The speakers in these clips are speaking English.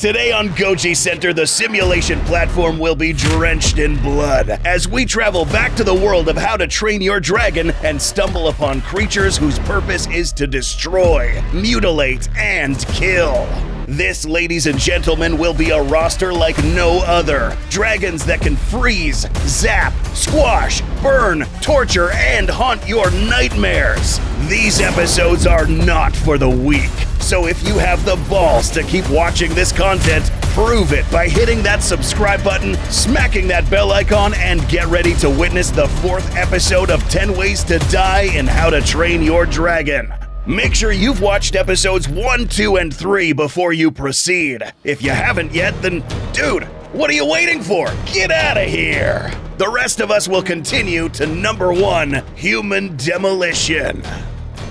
Today on Goji Center, the simulation platform will be drenched in blood as we travel back to the world of How to Train Your Dragon and stumble upon creatures whose purpose is to destroy, mutilate, and kill. This, ladies and gentlemen, will be a roster like no other. Dragons that can freeze, zap, squash, burn, torture, and haunt your nightmares. These episodes are not for the weak. So if you have the balls to keep watching this content, prove it by hitting that subscribe button, smacking that bell icon, and get ready to witness the 4th episode of 10 Ways to Die in How to Train Your Dragon. Make sure you've watched episodes 1, 2, and 3 before you proceed. If you haven't yet, then dude, what are you waiting for? Get out of here! The rest of us will continue to number 1, Human Demolition.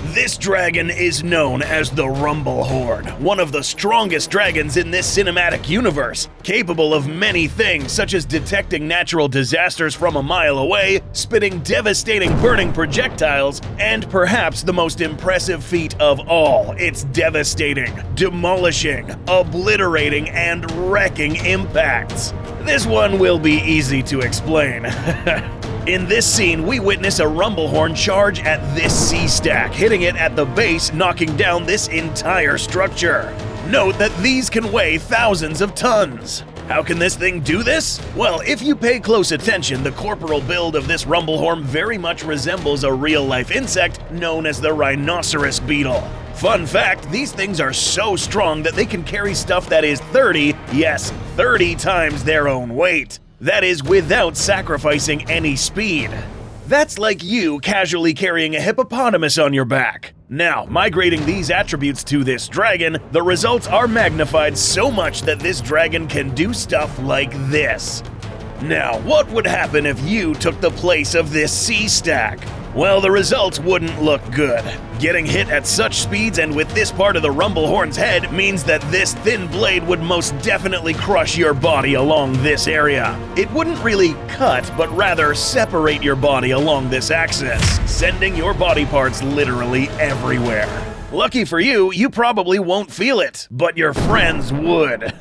This dragon is known as the Rumblehorn, one of the strongest dragons in this cinematic universe, capable of many things such as detecting natural disasters from a mile away, spitting devastating burning projectiles, and perhaps the most impressive feat of all, its devastating, demolishing, obliterating, and wrecking impacts. This one will be easy to explain. In this scene, we witness a Rumblehorn charge at this sea stack, hitting it at the base, knocking down this entire structure. Note that these can weigh thousands of tons. How can this thing do this? Well, if you pay close attention, the corporal build of this Rumblehorn very much resembles a real-life insect known as the rhinoceros beetle. Fun fact, these things are so strong that they can carry stuff that is 30 times their own weight. That is without sacrificing any speed. That's like you casually carrying a hippopotamus on your back. Now, migrating these attributes to this dragon, the results are magnified so much that this dragon can do stuff like this. Now, what would happen if you took the place of this sea stack? Well, the results wouldn't look good. Getting hit at such speeds and with this part of the Rumblehorn's head means that this thin blade would most definitely crush your body along this area. It wouldn't really cut, but rather separate your body along this axis, sending your body parts literally everywhere. Lucky for you, you probably won't feel it, but your friends would.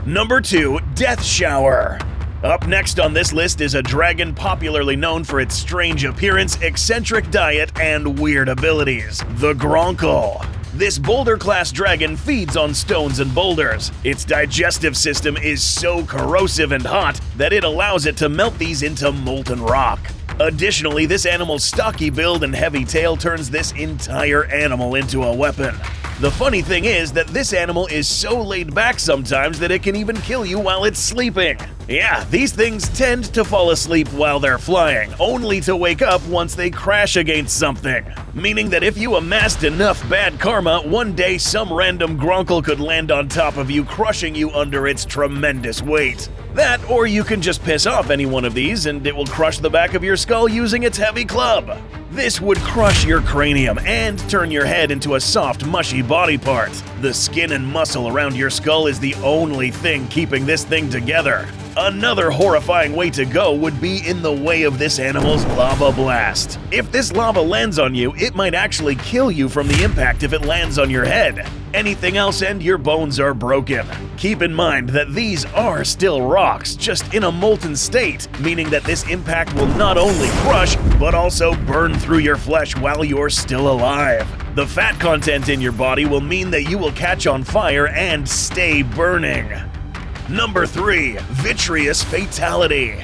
Number 2, Death Shower. Up next on this list is a dragon popularly known for its strange appearance, eccentric diet, and weird abilities, the Gronkle. This boulder-class dragon feeds on stones and boulders. Its digestive system is so corrosive and hot that it allows it to melt these into molten rock. Additionally, this animal's stocky build and heavy tail turns this entire animal into a weapon. The funny thing is that this animal is so laid back sometimes that it can even kill you while it's sleeping. Yeah, these things tend to fall asleep while they're flying, only to wake up once they crash against something. Meaning that if you amassed enough bad karma, one day some random Gronkle could land on top of you, crushing you under its tremendous weight. That, or you can just piss off any one of these and it will crush the back of your skull using its heavy club. This would crush your cranium and turn your head into a soft, mushy body part. The skin and muscle around your skull is the only thing keeping this thing together. Another horrifying way to go would be in the way of this animal's lava blast. If this lava lands on you, it might actually kill you from the impact if it lands on your head. Anything else and your bones are broken. Keep in mind that these are still rocks, just in a molten state, meaning that this impact will not only crush, but also burn through your flesh while you're still alive. The fat content in your body will mean that you will catch on fire and stay burning. Number 3, Vitreous Fatality.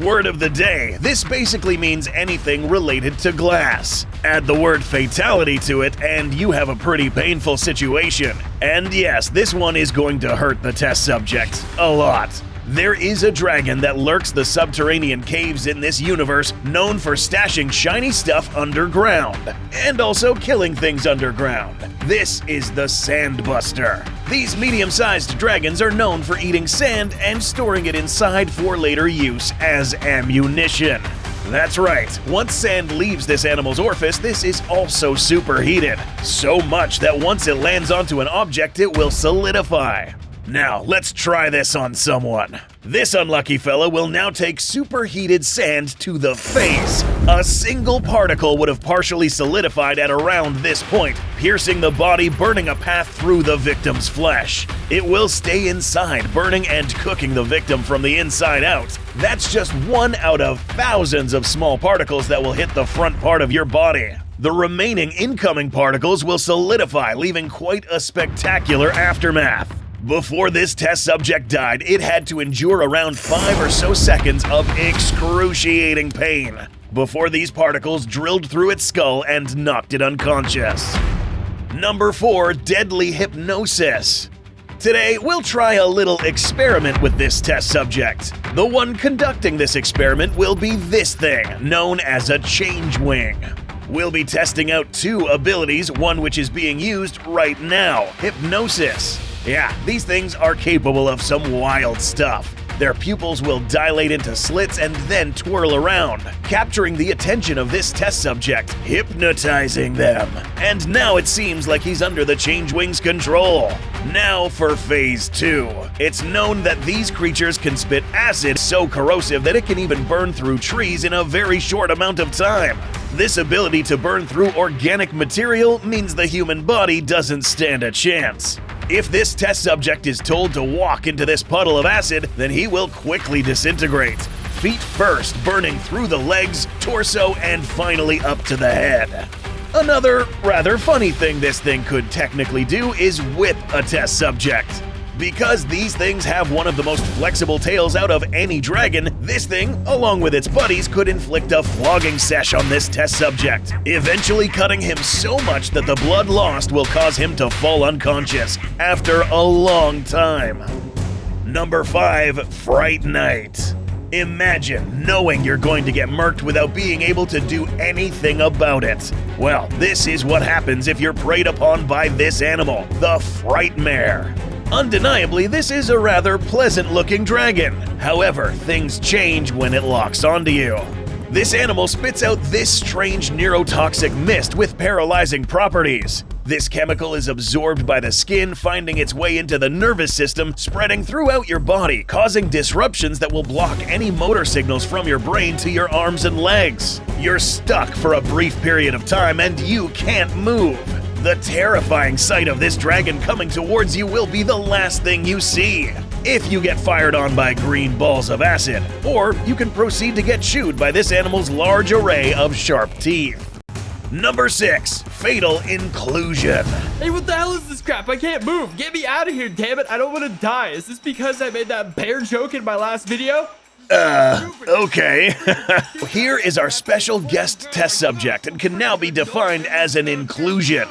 Word of the day, this basically means anything related to glass. Add the word fatality to it and you have a pretty painful situation. And yes, this one is going to hurt the test subject a lot. There is a dragon that lurks the subterranean caves in this universe, known for stashing shiny stuff underground, and also killing things underground. This is the Sandbuster. These medium-sized dragons are known for eating sand and storing it inside for later use as ammunition. That's right, once sand leaves this animal's orifice, this is also superheated. So much that once it lands onto an object, it will solidify. Now, let's try this on someone. This unlucky fella will now take superheated sand to the face. A single particle would have partially solidified at around this point, piercing the body, burning a path through the victim's flesh. It will stay inside, burning and cooking the victim from the inside out. That's just one out of thousands of small particles that will hit the front part of your body. The remaining incoming particles will solidify, leaving quite a spectacular aftermath. Before this test subject died, it had to endure around 5 or so seconds of excruciating pain before these particles drilled through its skull and knocked it unconscious. Number 4, deadly hypnosis. Today, we'll try a little experiment with this test subject. The one conducting this experiment will be this thing, known as a change wing. We'll be testing out 2 abilities, one which is being used right now, hypnosis. Yeah, these things are capable of some wild stuff. Their pupils will dilate into slits and then twirl around, capturing the attention of this test subject, hypnotizing them. And now it seems like he's under the change wing's control. Now for phase 2. It's known that these creatures can spit acid so corrosive that it can even burn through trees in a very short amount of time. This ability to burn through organic material means the human body doesn't stand a chance. If this test subject is told to walk into this puddle of acid, then he will quickly disintegrate. Feet first, burning through the legs, torso, and finally up to the head. Another rather funny thing this thing could technically do is whip a test subject. Because these things have one of the most flexible tails out of any dragon, this thing, along with its buddies, could inflict a flogging sesh on this test subject, eventually cutting him so much that the blood lost will cause him to fall unconscious after a long time. Number 5, Fright Night. Imagine knowing you're going to get murked without being able to do anything about it. Well, this is what happens if you're preyed upon by this animal, the Frightmare. Undeniably, this is a rather pleasant-looking dragon. However, things change when it locks onto you. This animal spits out this strange neurotoxic mist with paralyzing properties. This chemical is absorbed by the skin, finding its way into the nervous system, spreading throughout your body, causing disruptions that will block any motor signals from your brain to your arms and legs. You're stuck for a brief period of time and you can't move. The terrifying sight of this dragon coming towards you will be the last thing you see. If you get fired on by green balls of acid, or you can proceed to get chewed by this animal's large array of sharp teeth. Number 6, fatal inclusion. Hey, what the hell is this crap? I can't move. Get me out of here, damn it. I don't want to die. Is this because I made that bear joke in my last video? Okay. Here is our special guest test subject and can now be defined as an inclusion.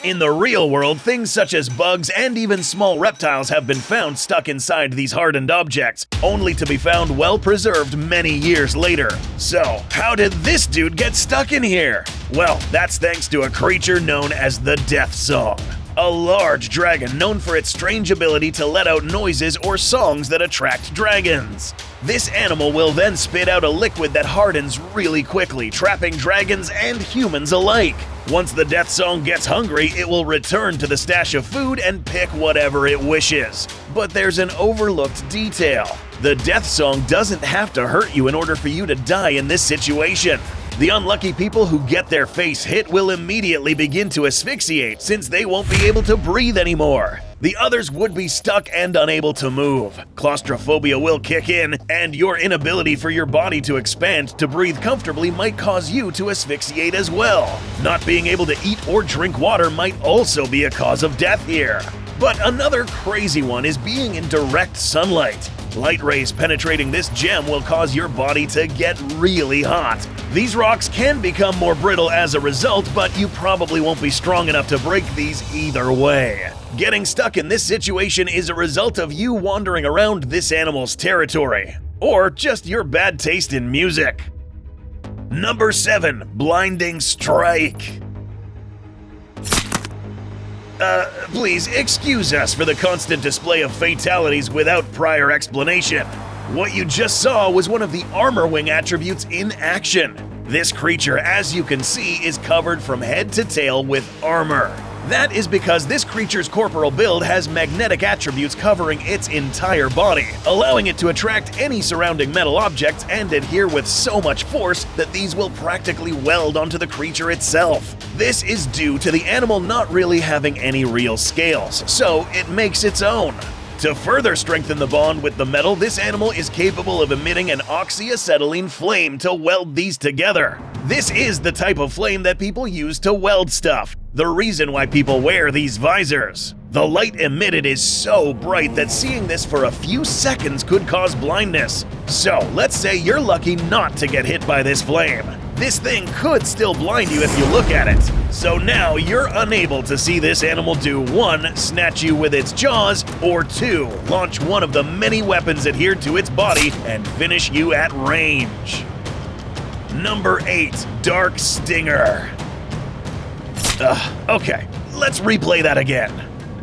In the real world, things such as bugs and even small reptiles have been found stuck inside these hardened objects, only to be found well preserved many years later. So, how did this dude get stuck in here? Well, that's thanks to a creature known as the Death Song. A large dragon known for its strange ability to let out noises or songs that attract dragons. This animal will then spit out a liquid that hardens really quickly, trapping dragons and humans alike. Once the Death Song gets hungry, it will return to the stash of food and pick whatever it wishes. But there's an overlooked detail. The Death Song doesn't have to hurt you in order for you to die in this situation. The unlucky people who get their face hit will immediately begin to asphyxiate since they won't be able to breathe anymore. The others would be stuck and unable to move. Claustrophobia will kick in, and your inability for your body to expand to breathe comfortably might cause you to asphyxiate as well. Not being able to eat or drink water might also be a cause of death here. But another crazy one is being in direct sunlight. Light rays penetrating this gem will cause your body to get really hot. These rocks can become more brittle as a result, but you probably won't be strong enough to break these either way. Getting stuck in this situation is a result of you wandering around this animal's territory, or just your bad taste in music. Number 7, blinding strike. Please excuse us for the constant display of fatalities without prior explanation. What you just saw was one of the armor wing attributes in action. This creature, as you can see, is covered from head to tail with armor. That is because this creature's corporal build has magnetic attributes covering its entire body, allowing it to attract any surrounding metal objects and adhere with so much force that these will practically weld onto the creature itself. This is due to the animal not really having any real scales, so it makes its own. To further strengthen the bond with the metal, this animal is capable of emitting an oxyacetylene flame to weld these together. This is the type of flame that people use to weld stuff, the reason why people wear these visors. The light emitted is so bright that seeing this for a few seconds could cause blindness. So let's say you're lucky not to get hit by this flame. This thing could still blind you if you look at it. So now you're unable to see this animal do 1. Snatch you with its jaws, or 2. Launch one of the many weapons adhered to its body and finish you at range. Number 8. Dark Stinger. Okay, let's replay that again.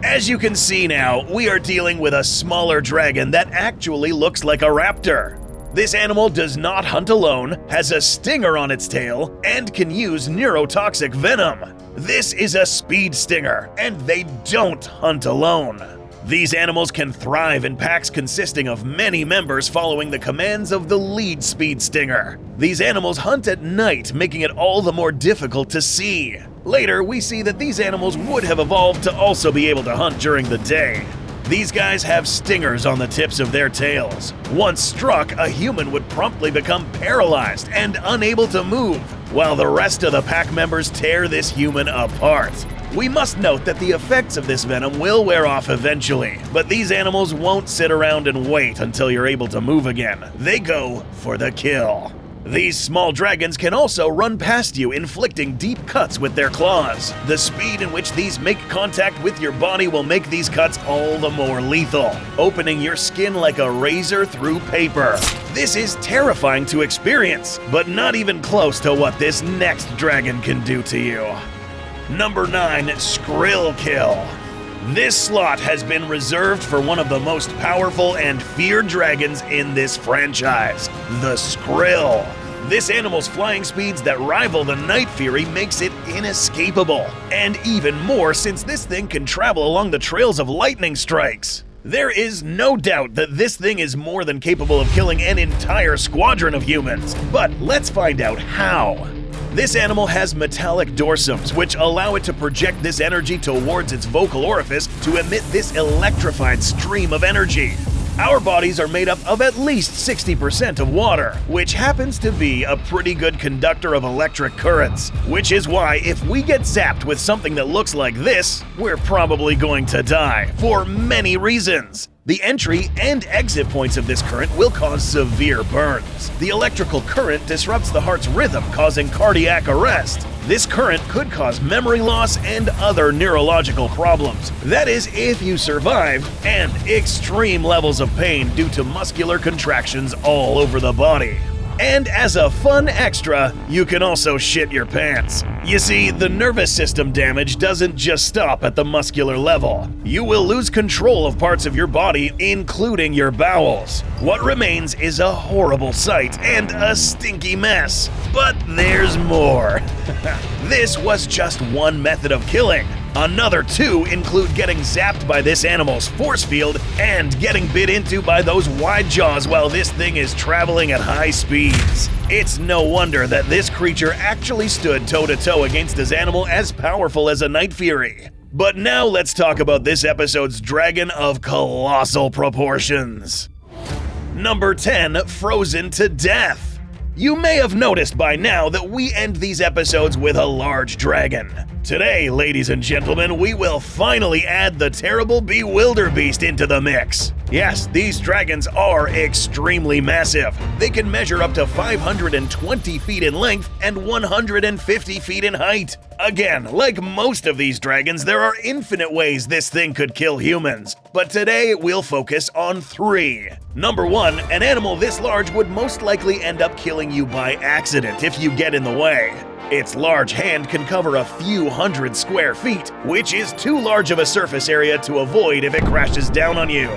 As you can see now, we are dealing with a smaller dragon that actually looks like a raptor. This animal does not hunt alone, has a stinger on its tail, and can use neurotoxic venom. This is a speed stinger, and they don't hunt alone. These animals can thrive in packs consisting of many members following the commands of the lead speed stinger. These animals hunt at night, making it all the more difficult to see. Later, we see that these animals would have evolved to also be able to hunt during the day. These guys have stingers on the tips of their tails. Once struck, a human would promptly become paralyzed and unable to move, while the rest of the pack members tear this human apart. We must note that the effects of this venom will wear off eventually, but these animals won't sit around and wait until you're able to move again. They go for the kill. These small dragons can also run past you, inflicting deep cuts with their claws. The speed in which these make contact with your body will make these cuts all the more lethal, opening your skin like a razor through paper. This is terrifying to experience, but not even close to what this next dragon can do to you. Number 9. SKRILL Kill. This slot has been reserved for one of the most powerful and feared dragons in this franchise, the SKRILL. This animal's flying speeds that rival the Night Fury makes it inescapable, and even more since this thing can travel along the trails of lightning strikes. There is no doubt that this thing is more than capable of killing an entire squadron of humans, but let's find out how. This animal has metallic dorsums, which allow it to project this energy towards its vocal orifice to emit this electrified stream of energy. Our bodies are made up of at least 60% of water, which happens to be a pretty good conductor of electric currents, which is why if we get zapped with something that looks like this, we're probably going to die, for many reasons. The entry and exit points of this current will cause severe burns. The electrical current disrupts the heart's rhythm, causing cardiac arrest. This current could cause memory loss and other neurological problems. That is, if you survive, and extreme levels of pain due to muscular contractions all over the body. And as a fun extra, you can also shit your pants. You see, the nervous system damage doesn't just stop at the muscular level. You will lose control of parts of your body, including your bowels. What remains is a horrible sight and a stinky mess. But there's more. This was just one method of killing. Another 2 include getting zapped by this animal's force field and getting bit into by those wide jaws while this thing is traveling at high speeds. It's no wonder that this creature actually stood toe-to-toe against an animal as powerful as a Night Fury. But now let's talk about this episode's dragon of colossal proportions. Number 10. Frozen to Death. You may have noticed by now that we end these episodes with a large dragon. Today, ladies and gentlemen, we will finally add the terrible bewilderbeast into the mix. Yes, these dragons are extremely massive. They can measure up to 520 feet in length and 150 feet in height. Again, like most of these dragons, there are infinite ways this thing could kill humans. But today, we'll focus on 3. Number 1, an animal this large would most likely end up killing you by accident if you get in the way. Its large hand can cover a few hundred square feet, which is too large of a surface area to avoid if it crashes down on you.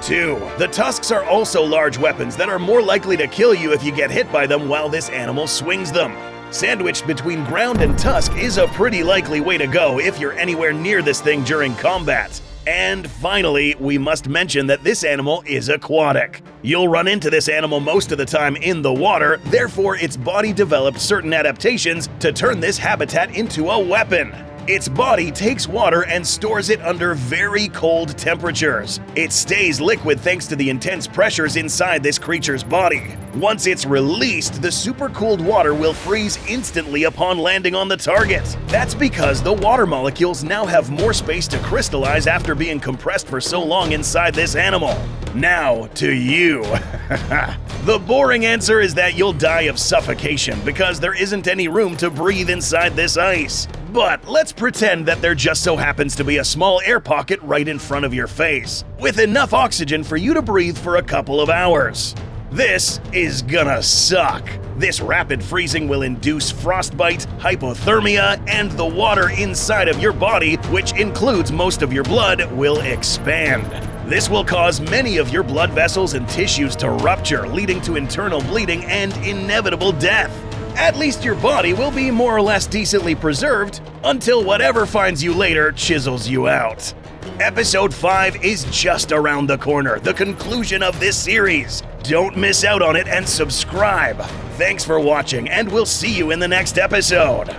2. The tusks are also large weapons that are more likely to kill you if you get hit by them while this animal swings them. Sandwiched between ground and tusk is a pretty likely way to go if you're anywhere near this thing during combat. And finally, we must mention that this animal is aquatic. You'll run into this animal most of the time in the water, therefore its body developed certain adaptations to turn this habitat into a weapon. Its body takes water and stores it under very cold temperatures. It stays liquid thanks to the intense pressures inside this creature's body. Once it's released, the super cooled water will freeze instantly upon landing on the target. That's because the water molecules now have more space to crystallize after being compressed for so long inside this animal. Now to you. The boring answer is that you'll die of suffocation because there isn't any room to breathe inside this ice. But let's pretend that there just so happens to be a small air pocket right in front of your face, with enough oxygen for you to breathe for a couple of hours. This is gonna suck. This rapid freezing will induce frostbite, hypothermia, and the water inside of your body, which includes most of your blood, will expand. This will cause many of your blood vessels and tissues to rupture, leading to internal bleeding and inevitable death. At least your body will be more or less decently preserved until whatever finds you later chisels you out. Episode 5 is just around the corner, the conclusion of this series. Don't miss out on it and subscribe. Thanks for watching, and we'll see you in the next episode.